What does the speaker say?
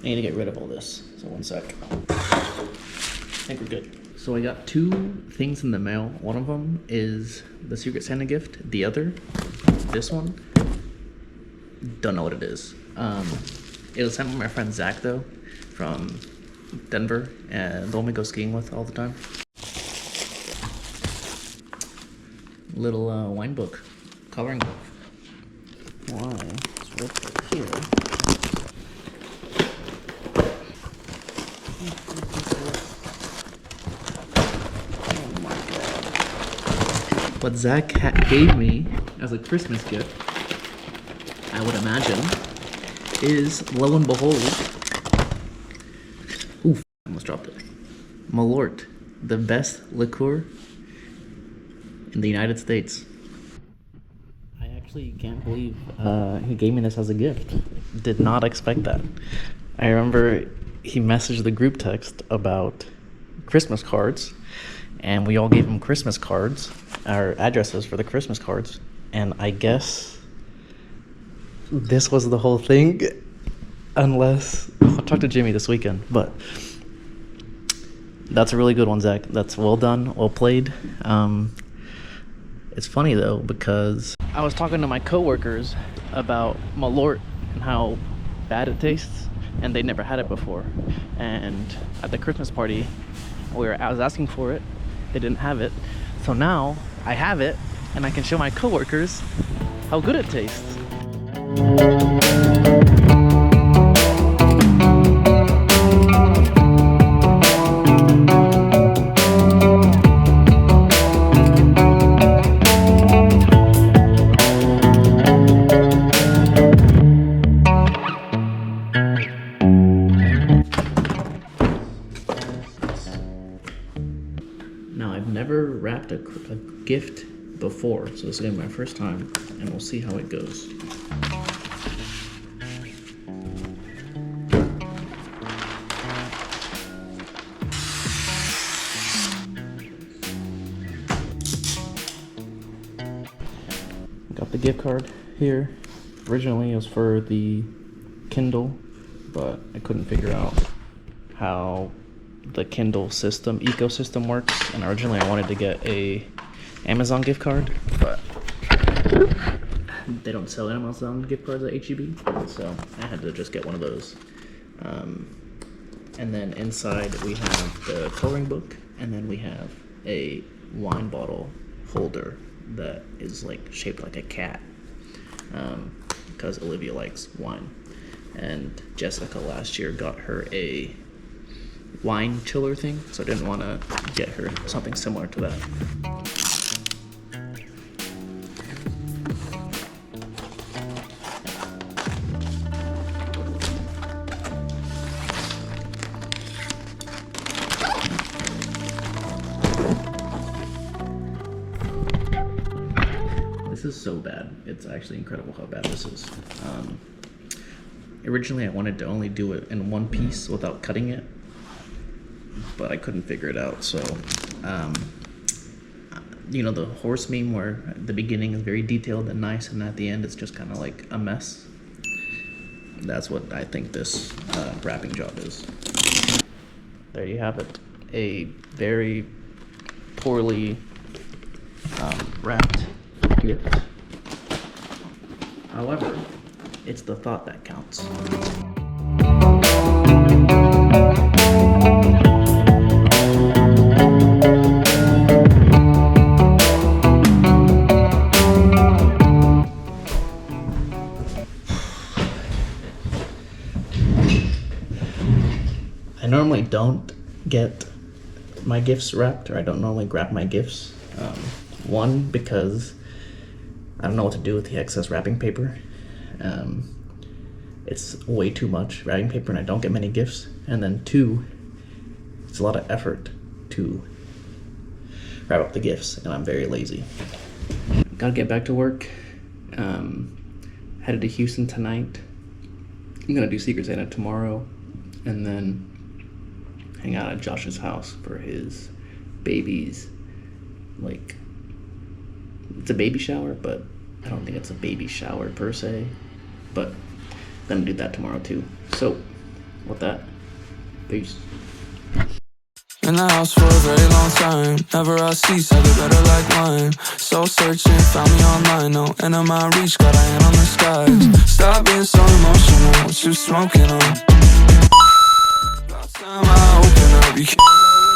need to get rid of all this. So one sec. I think we're good. So I got 2 things in the mail. One of them is the Secret Santa gift. The other, this one, don't know what it is. It was sent by my friend Zach though, from Denver, and the one we go skiing with all the time. Little wine book, coloring book. Why? It's right here. Oh my god. What Zach gave me as a Christmas gift, I would imagine, is, lo and behold, oof, I almost dropped it. Malort, the best liqueur in the United States. I actually can't believe he gave me this as a gift. Did not expect that. I remember he messaged the group text about Christmas cards, and we all gave him Christmas cards, our addresses for the Christmas cards, and I guess this was the whole thing, unless I'll talk to Jimmy this weekend. But that's a really good one, Zach. That's well done, well played. It's funny though, because I was talking to my coworkers about Malort and how bad it tastes, and they never had it before. And at the Christmas party, I was asking for it, they didn't have it. So now I have it, and I can show my coworkers how good it tastes. Now, I've never wrapped a gift before, so this is gonna be my first time, and we'll see how it goes. Got the gift card here. Originally it was for the Kindle, but I couldn't figure out how the Kindle ecosystem works, and originally I wanted to get a Amazon gift card, but they don't sell Amazon gift cards at HEB, so I had to just get one of those. And then inside we have the coloring book, and then we have a wine bottle holder that is like shaped like a cat, because Olivia likes wine, and Jessica last year got her a wine chiller thing, so I didn't want to get her something similar to that. This is so bad. It's actually incredible how bad this is. Originally I wanted to only do it in one piece without cutting it, but I couldn't figure it out. So, you know the horse meme where the beginning is very detailed and nice, and at the end it's just kind of like a mess? That's what I think this wrapping job is. There you have it. A very poorly wrapped gift. However, it's the thought that counts. I normally don't get my gifts wrapped, or I don't normally grab my gifts. One, because I don't know what to do with the excess wrapping paper. It's way too much wrapping paper, and I don't get many gifts. And then 2, it's a lot of effort to wrap up the gifts, and I'm very lazy. Gotta get back to work. Headed to Houston tonight. I'm gonna do Secret Santa tomorrow, and then hang out at Josh's house for his baby's, like, it's a baby shower, but I don't think it's a baby shower per se, but I'm gonna do that tomorrow too. So with that. Peace. In the house for a very long time. Never I cease, I get better like wine. Soul searching, found me online. No end of my reach, got a hand on the skies. Stop being so emotional, what you smoking on? About time I open up, you can't